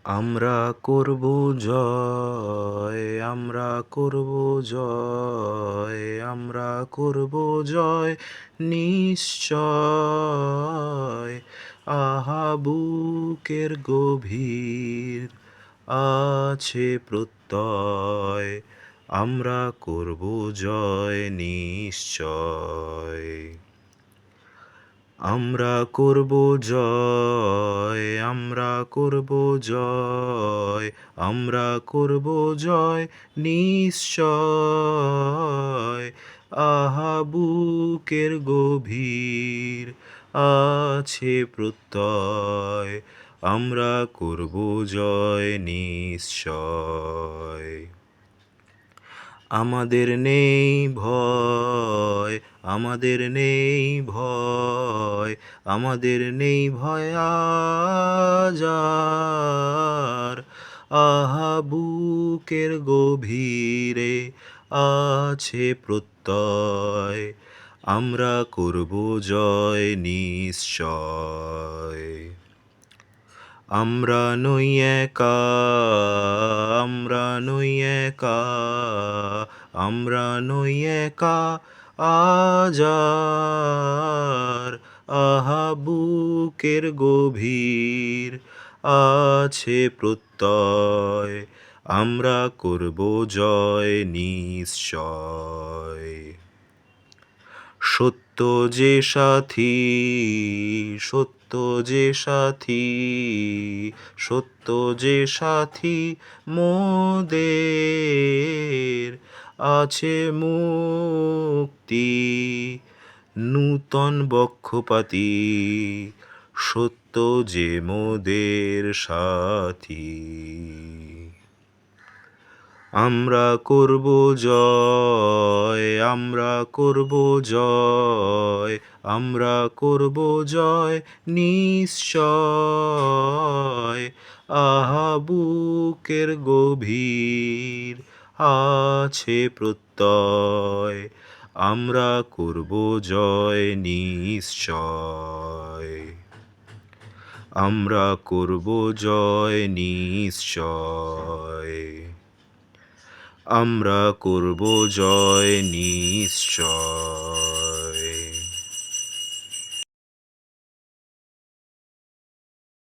আমরা করব জয়, আমরা করব জয়, আমরা করব জয় নিশ্চয়। আহা বুকের গভীর আছে প্রত্যয়, আমরা করব জয় নিশ্চয়। আমরা করব জয়, আমরা করব জয়, আমরা করব জয় নিশ্চয়। আহা বুকের গভীর আছে প্রত্যয়, আমরা করব জয় নিশ্চয়। আমাদের নেই ভয়, আমাদের নেই ভয়, আমাদের নেই ভয় আজ আর। আহা বুকের গভীরে আছে প্রত্যয়, আমরা করব জয় নিশ্চয়। আমরা নই একা, আমরা নই একা, আমরা নই একা আজ আর। আহা বুকের গভীর আছে প্রত্যয়, আমরা করব জয় নিশ্চয়। সত্য যে সাথী, সত্য যে সাথী, সত্য যে সাথী মোদের, আছে মুক্তি নূতন বক্ষপাতী, সত্য যে মোদের সাথী। আমরা করব জয়, আমরা করব জয়, আমরা করব জয় নিশ্চয়। আহা বুকের গভীর আছে প্রত্যয়, আমরা করব জয় নিশ্চয়। আমরা করব জয় নিশ্চয়, আমরা করব জয় নিশ্চয়।